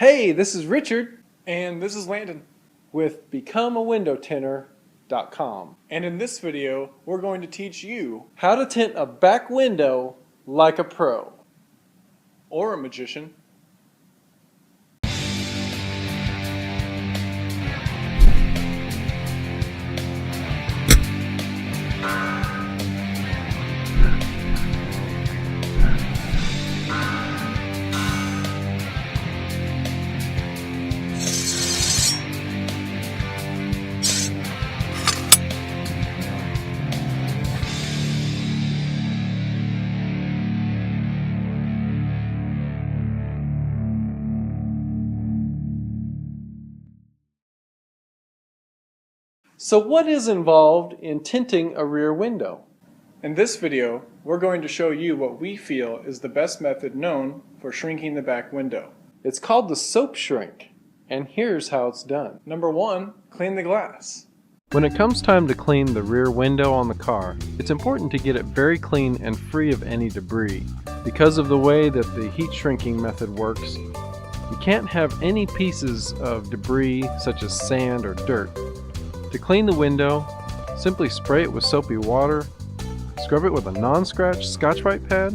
Hey, this is Richard And this is Landon. with becomeawindowtinter.com. And in this video, we're going to teach you, How to tint a back window like a pro. or a magician, So what is involved in tinting a rear window? In this video, we're going to show you what we feel is the best method known for shrinking the back window. It's called the soap shrink, and here's how it's done. Number 1, clean the glass. When it comes time to clean the rear window on the car, it's important to get it very clean and free of any debris. Because of the way that the heat shrinking method works, you can't have any pieces of debris such as sand or dirt. To clean the window, simply spray it with soapy water, scrub it with a non-scratch Scotch-Brite pad,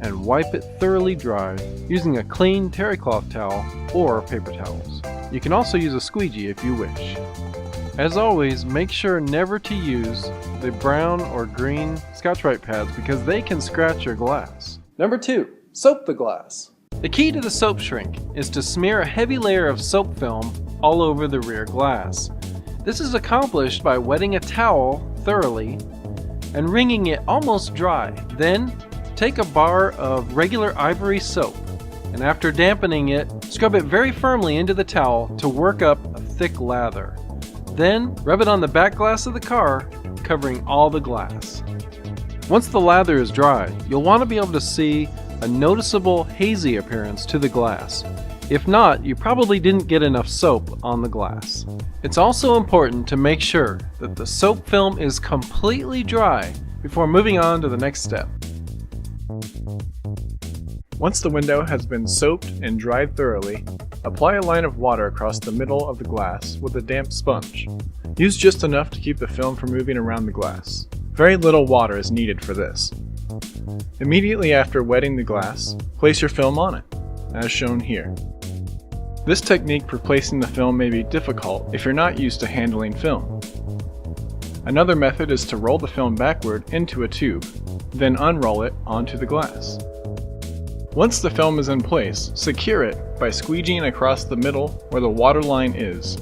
and wipe it thoroughly dry using a clean terry cloth towel or paper towels. You can also use a squeegee if you wish. As always, make sure never to use the brown or green Scotch-Brite pads because they can scratch your glass. Number 2, soap the glass. The key to the soap shrink is to smear a heavy layer of soap film all over the rear glass. This is accomplished by wetting a towel thoroughly and wringing it almost dry. Then, take a bar of regular ivory soap and after dampening it, scrub it very firmly into the towel to work up a thick lather. Then, rub it on the back glass of the car, covering all the glass. Once the lather is dry, you'll want to be able to see a noticeable hazy appearance to the glass. If not, you probably didn't get enough soap on the glass. It's also important to make sure that the soap film is completely dry before moving on to the next step. Once the window has been soaped and dried thoroughly, apply a line of water across the middle of the glass with a damp sponge. Use just enough to keep the film from moving around the glass. Very little water is needed for this. Immediately after wetting the glass, place your film on it, as shown here. This technique for placing the film may be difficult if you're not used to handling film. Another method is to roll the film backward into a tube, then unroll it onto the glass. Once the film is in place, secure it by squeegeeing across the middle where the water line is.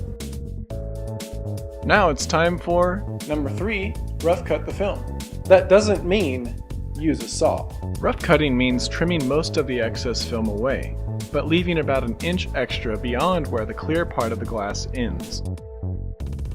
Now it's time for number 3, rough cut the film. That doesn't mean use a saw. Rough cutting means trimming most of the excess film away, but leaving about an inch extra beyond where the clear part of the glass ends.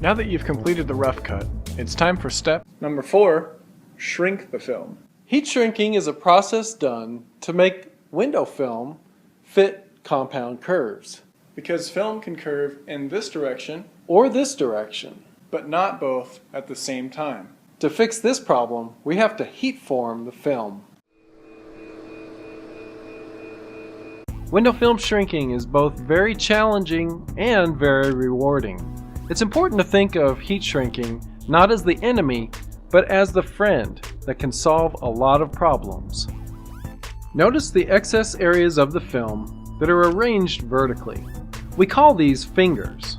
Now that you've completed the rough cut, it's time for step number 4, shrink the film. Heat shrinking is a process done to make window film fit compound curves. Because film can curve in this direction, Or this direction. but not both at the same time. To fix this problem, we have to heat form the film. Window film shrinking is both very challenging and very rewarding. It's important to think of heat shrinking not as the enemy, but as the friend that can solve a lot of problems. Notice the excess areas of the film that are arranged vertically. We call these fingers.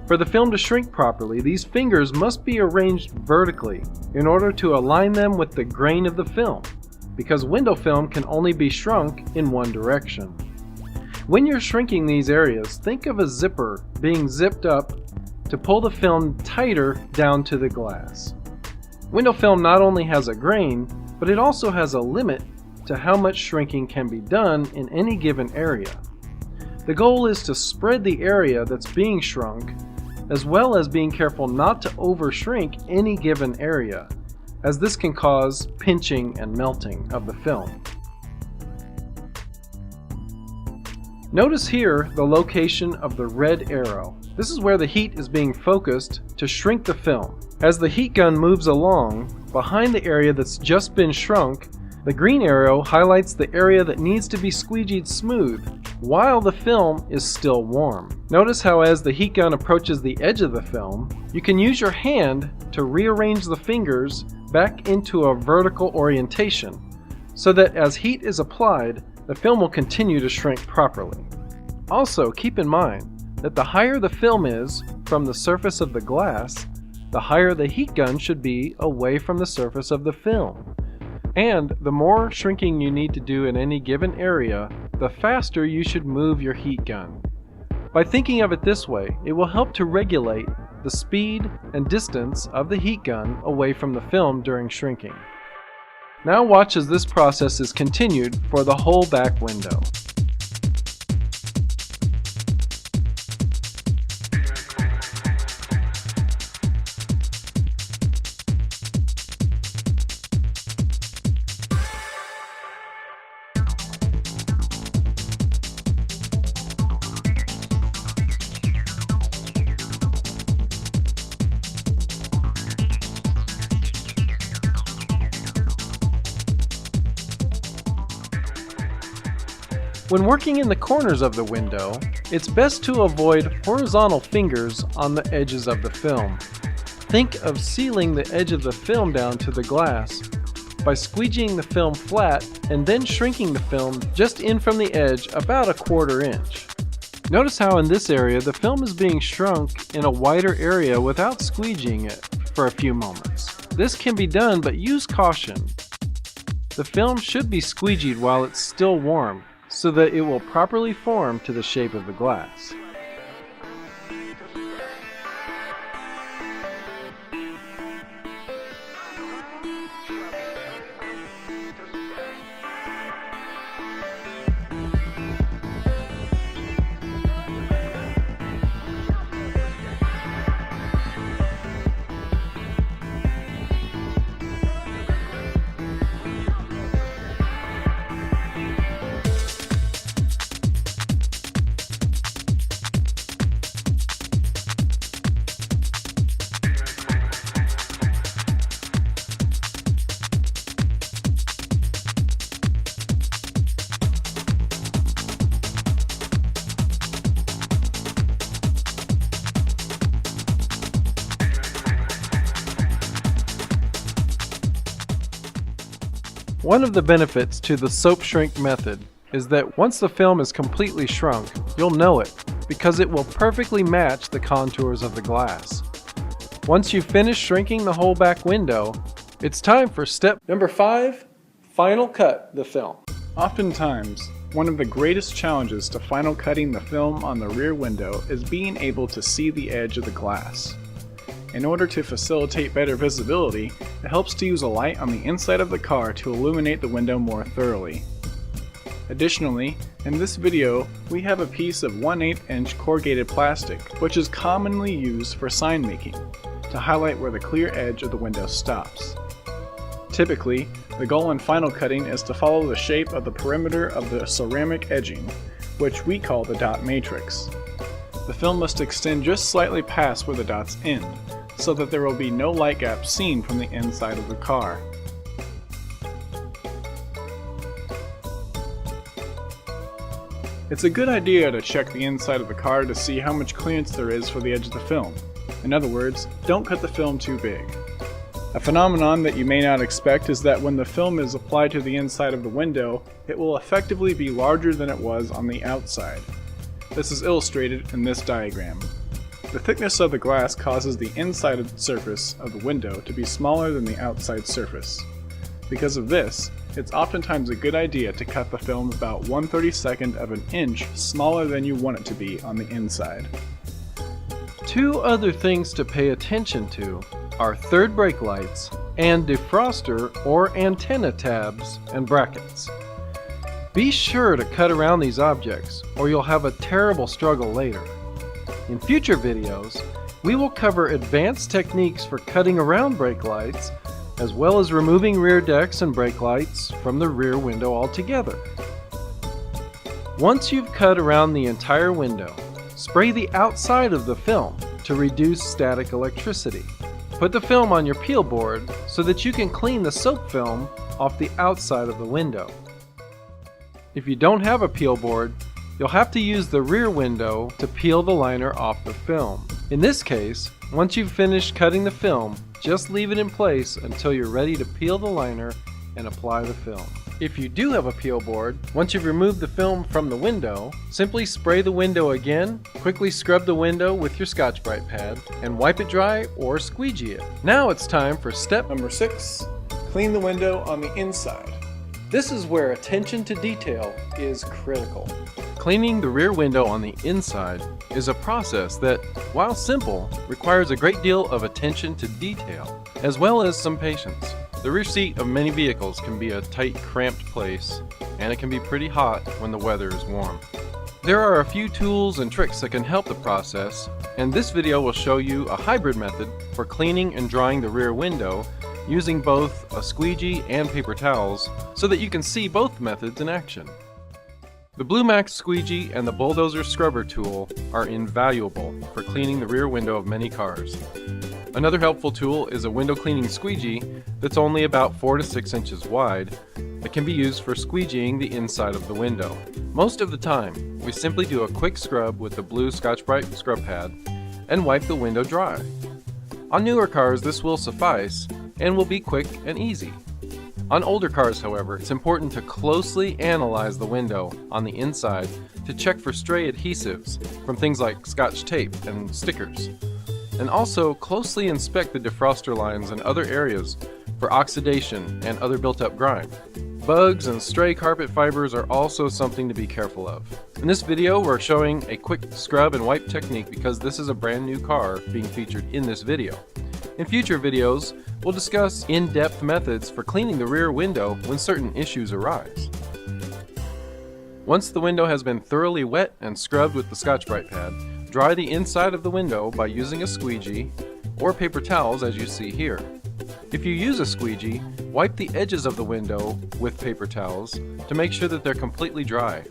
For the film to shrink properly, these fingers must be arranged vertically in order to align them with the grain of the film, because window film can only be shrunk in one direction. When you're shrinking these areas, think of a zipper being zipped up to pull the film tighter down to the glass. Window film not only has a grain, but it also has a limit to how much shrinking can be done in any given area. The goal is to spread the area that's being shrunk, as well as being careful not to over shrink any given area, as this can cause pinching and melting of the film. Notice here the location of the red arrow. This is where the heat is being focused to shrink the film. As the heat gun moves along, behind the area that's just been shrunk, the green arrow highlights the area that needs to be squeegeed smooth while the film is still warm. Notice how as the heat gun approaches the edge of the film, you can use your hand to rearrange the fingers back into a vertical orientation so that as heat is applied, the film will continue to shrink properly. Also, keep in mind that the higher the film is from the surface of the glass, the higher the heat gun should be away from the surface of the film. And the more shrinking you need to do in any given area, the faster you should move your heat gun. By thinking of it this way, it will help to regulate the speed and distance of the heat gun away from the film during shrinking. Now watch as this process is continued for the whole back window. When working in the corners of the window, it's best to avoid horizontal fingers on the edges of the film. Think of sealing the edge of the film down to the glass by squeegeeing the film flat and then shrinking the film just in from the edge about a 1/4 inch. Notice how in this area the film is being shrunk in a wider area without squeegeeing it for a few moments. This can be done, but use caution. The film should be squeegeed while it's still warm, so that it will properly form to the shape of the glass. One of the benefits to the soap shrink method is that once the film is completely shrunk, you'll know it because it will perfectly match the contours of the glass. Once you've finished shrinking the whole back window, it's time for step number 5, final cut the film. Oftentimes, one of the greatest challenges to final cutting the film on the rear window is being able to see the edge of the glass. In order to facilitate better visibility, it helps to use a light on the inside of the car to illuminate the window more thoroughly. Additionally, in this video, we have a piece of 1/8 inch corrugated plastic, which is commonly used for sign making, to highlight where the clear edge of the window stops. Typically, the goal in final cutting is to follow the shape of the perimeter of the ceramic edging, which we call the dot matrix. The film must extend just slightly past where the dots end, so that there will be no light gap seen from the inside of the car. It's a good idea to check the inside of the car to see how much clearance there is for the edge of the film. In other words, don't cut the film too big. A phenomenon that you may not expect is that when the film is applied to the inside of the window, it will effectively be larger than it was on the outside. This is illustrated in this diagram. The thickness of the glass causes the inside surface of the window to be smaller than the outside surface. Because of this, it's oftentimes a good idea to cut the film about 1/32 of an inch smaller than you want it to be on the inside. 2 other things to pay attention to are third brake lights and defroster or antenna tabs and brackets. Be sure to cut around these objects or you'll have a terrible struggle later. In future videos, we will cover advanced techniques for cutting around brake lights, as well as removing rear decks and brake lights from the rear window altogether. Once you've cut around the entire window, spray the outside of the film to reduce static electricity. Put the film on your peel board so that you can clean the soap film off the outside of the window. If you don't have a peel board, You'll have to use the rear window to peel the liner off the film. In this case, once you've finished cutting the film, just leave it in place until you're ready to peel the liner and apply the film. If you do have a peel board, once you've removed the film from the window, simply spray the window again, quickly scrub the window with your Scotch-Brite pad, and wipe it dry or squeegee it. Now it's time for step Number 6, clean the window on the inside. This is where attention to detail is critical. Cleaning the rear window on the inside is a process that, while simple, requires a great deal of attention to detail, as well as some patience. The rear seat of many vehicles can be a tight, cramped place, and it can be pretty hot when the weather is warm. There are a few tools and tricks that can help the process, and this video will show you a hybrid method for cleaning and drying the rear window using both a squeegee and paper towels so that you can see both methods in action. The Blue Max squeegee and the Bulldozer scrubber tool are invaluable for cleaning the rear window of many cars. Another helpful tool is a window cleaning squeegee that's only about 4 to 6 inches wide that can be used for squeegeeing the inside of the window. Most of the time, we simply do a quick scrub with the blue Scotch-Brite scrub pad and wipe the window dry. On newer cars, this will suffice and will be quick and easy. On older cars, however, it's important to closely analyze the window on the inside to check for stray adhesives from things like Scotch tape and stickers, and also closely inspect the defroster lines and other areas for oxidation and other built-up grime. Bugs and stray carpet fibers are also something to be careful of. In this video, we're showing a quick scrub and wipe technique because this is a brand new car being featured in this video. In future videos, we'll discuss in-depth methods for cleaning the rear window when certain issues arise. Once the window has been thoroughly wet and scrubbed with the Scotch-Brite pad, dry the inside of the window by using a squeegee or paper towels as you see here. If you use a squeegee, wipe the edges of the window with paper towels to make sure that they're completely dry.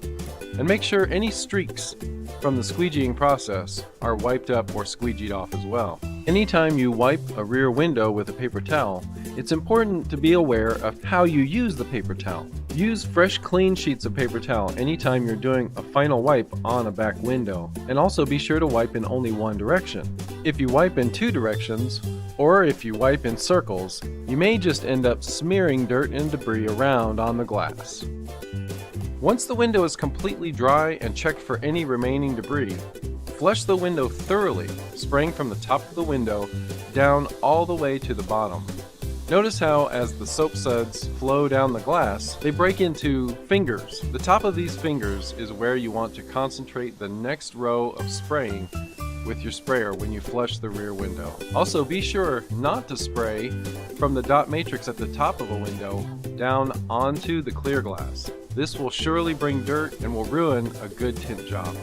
And make sure any streaks from the squeegeeing process are wiped up or squeegeed off as well. Anytime you wipe a rear window with a paper towel, it's important to be aware of how you use the paper towel. Use fresh, clean sheets of paper towel anytime you're doing a final wipe on a back window, and also be sure to wipe in only one direction. If you wipe in 2 directions, or if you wipe in circles, you may just end up smearing dirt and debris around on the glass. Once the window is completely dry and checked for any remaining debris, flush the window thoroughly, spraying from the top of the window down all the way to the bottom. Notice how as the soap suds flow down the glass, they break into fingers. The top of these fingers is where you want to concentrate the next row of spraying with your sprayer when you flush the rear window. Also, be sure not to spray from the dot matrix at the top of a window down onto the clear glass. This will surely bring dirt and will ruin a good tint job.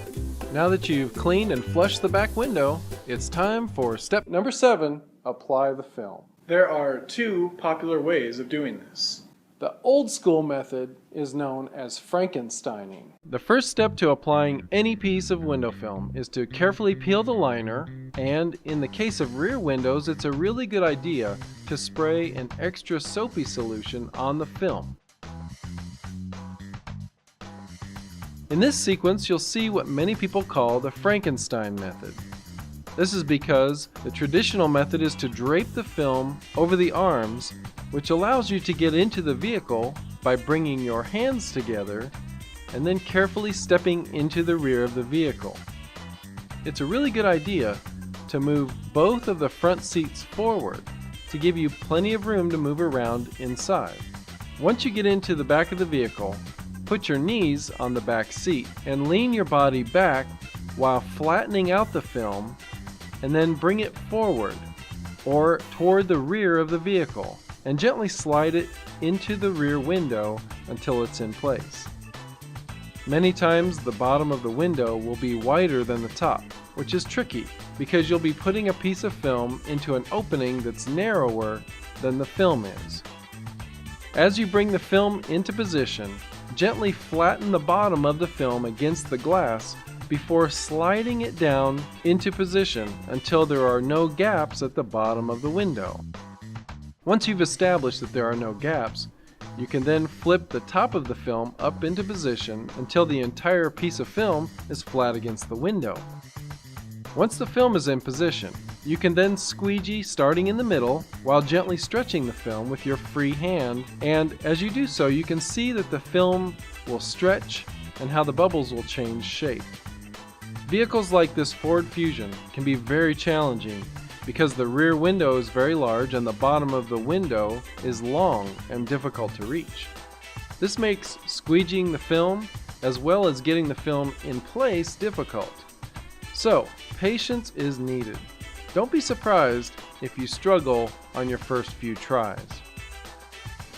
Now that you've cleaned and flushed the back window, it's time for step number 7, apply the film. There are 2 popular ways of doing this. The old school method is known as Frankensteining. The first step to applying any piece of window film is to carefully peel the liner, and in the case of rear windows, it's a really good idea to spray an extra soapy solution on the film. In this sequence, you'll see what many people call the Frankenstein method. This is because the traditional method is to drape the film over the arms, which allows you to get into the vehicle by bringing your hands together and then carefully stepping into the rear of the vehicle. It's a really good idea to move both of the front seats forward to give you plenty of room to move around inside. Once you get into the back of the vehicle, put your knees on the back seat and lean your body back while flattening out the film, and then bring it forward or toward the rear of the vehicle and gently slide it into the rear window until it's in place. Many times the bottom of the window will be wider than the top, which is tricky because you'll be putting a piece of film into an opening that's narrower than the film is. As you bring the film into position, gently flatten the bottom of the film against the glass before sliding it down into position until there are no gaps at the bottom of the window. Once you've established that there are no gaps, You can then flip the top of the film up into position until the entire piece of film is flat against the window. Once the film is in position, you can then squeegee starting in the middle while gently stretching the film with your free hand, and as you do so you can see that the film will stretch and how the bubbles will change shape. Vehicles like this Ford Fusion can be very challenging because the rear window is very large and the bottom of the window is long and difficult to reach. This makes squeegeeing the film as well as getting the film in place difficult. So, patience is needed. Don't be surprised if you struggle on your first few tries.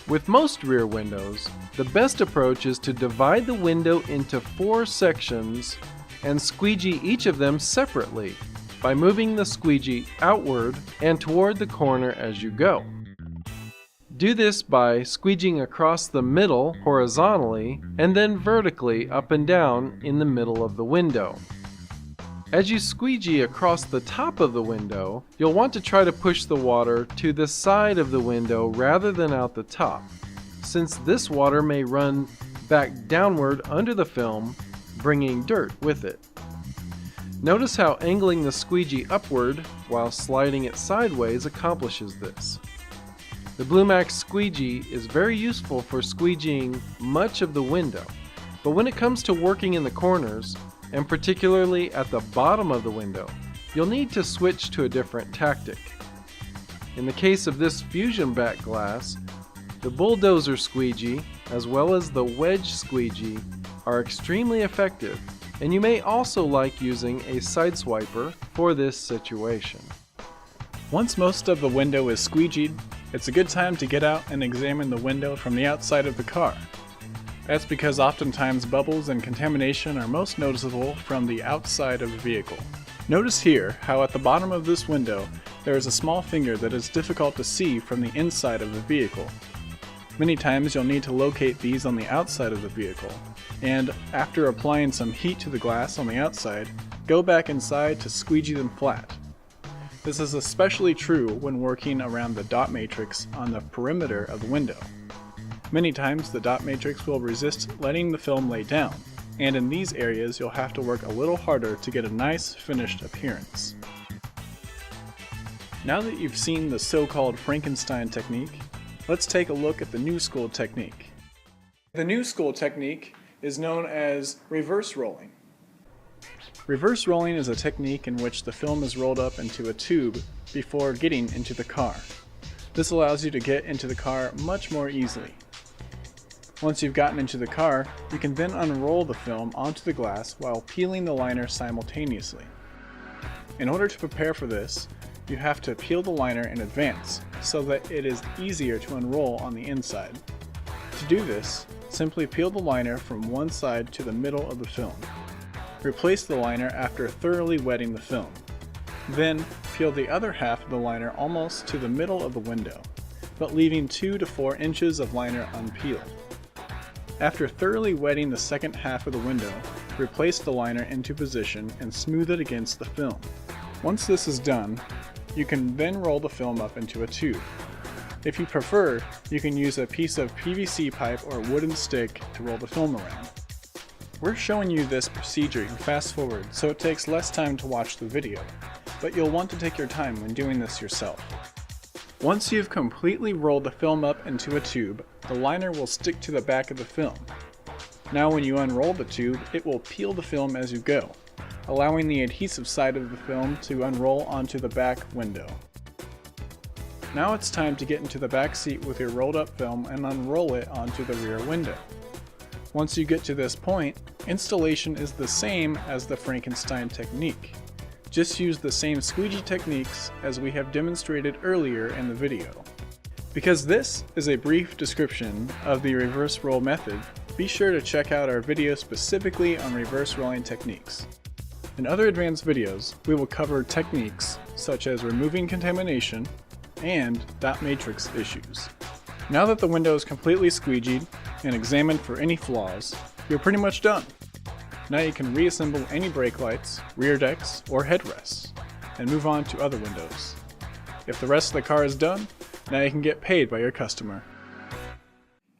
With most rear windows, the best approach is to divide the window into 4 sections and squeegee each of them separately by moving the squeegee outward and toward the corner as you go. Do this by squeegeeing across the middle horizontally and then vertically up and down in the middle of the window. As you squeegee across the top of the window, you'll want to try to push the water to the side of the window rather than out the top, since this water may run back downward under the film, bringing dirt with it. Notice how angling the squeegee upward while sliding it sideways accomplishes this. The Blue Max squeegee is very useful for squeegeeing much of the window, but when it comes to working in the corners, and particularly at the bottom of the window, you'll need to switch to a different tactic. In the case of this Fusion back glass, the bulldozer squeegee as well as the wedge squeegee are extremely effective, and you may also like using a side swiper for this situation. Once most of the window is squeegeed, it's a good time to get out and examine the window from the outside of the car. That's because oftentimes bubbles and contamination are most noticeable from the outside of the vehicle. Notice here how at the bottom of this window there is a small finger that is difficult to see from the inside of the vehicle. Many times you'll need to locate these on the outside of the vehicle, and after applying some heat to the glass on the outside, go back inside to squeegee them flat. This is especially true when working around the dot matrix on the perimeter of the window. Many times the dot matrix will resist letting the film lay down, and in these areas you'll have to work a little harder to get a nice finished appearance. Now that you've seen the so-called Frankenstein technique, let's take a look at the new school technique. The new school technique is known as reverse rolling. Reverse rolling is a technique in which the film is rolled up into a tube before getting into the car. This allows you to get into the car much more easily. Once you've gotten into the car, you can then unroll the film onto the glass while peeling the liner simultaneously. In order to prepare for this, you have to peel the liner in advance so that it is easier to unroll on the inside. To do this, simply peel the liner from one side to the middle of the film. Replace the liner after thoroughly wetting the film. Then peel the other half of the liner almost to the middle of the window, but leaving 2 to 4 inches of liner unpeeled. After thoroughly wetting the second half of the window, replace the liner into position and smooth it against the film. Once this is done, you can then roll the film up into a tube. If you prefer, you can use a piece of PVC pipe or wooden stick to roll the film around. We're showing you this procedure in fast forward so it takes less time to watch the video, but you'll want to take your time when doing this yourself. Once you've completely rolled the film up into a tube, the liner will stick to the back of the film. Now when you unroll the tube, it will peel the film as you go, allowing the adhesive side of the film to unroll onto the back window. Now it's time to get into the back seat with your rolled up film and unroll it onto the rear window. Once you get to this point, installation is the same as the Frankenstein technique. Just use the same squeegee techniques as we have demonstrated earlier in the video. Because this is a brief description of the reverse roll method, be sure to check out our video specifically on reverse rolling techniques. In other advanced videos, we will cover techniques such as removing contamination and dot matrix issues. Now that the window is completely squeegeed and examined for any flaws, you're pretty much done. Now you can reassemble any brake lights, rear decks, or headrests, and move on to other windows. If the rest of the car is done, now you can get paid by your customer.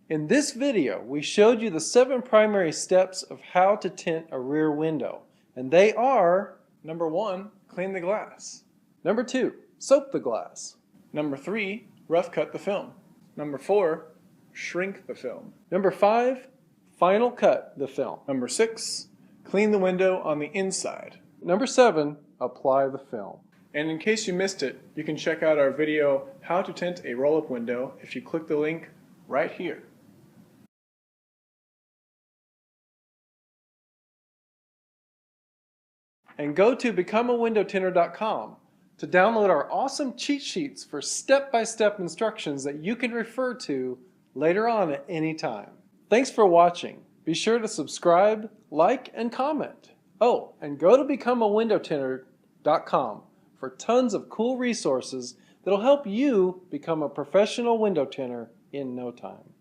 In this video, we showed you the 7 primary steps of how to tint a rear window, and they are: Number 1, clean the glass. Number 2, soap the glass. Number 3, rough cut the film. Number 4, shrink the film. Number 5, final cut the film. Number 6, clean the window on the inside. Number 7, apply the film. And in case you missed it, you can check out our video, How to Tint a Roll-Up Window, if you click the link right here. And go to becomeawindowtinter.com to download our awesome cheat sheets for step-by-step instructions that you can refer to later on at any time. Thanks for watching. Be sure to subscribe, like, and comment. Oh, and go to becomeawindowtinter.com for tons of cool resources that'll help you become a professional window tinter in no time.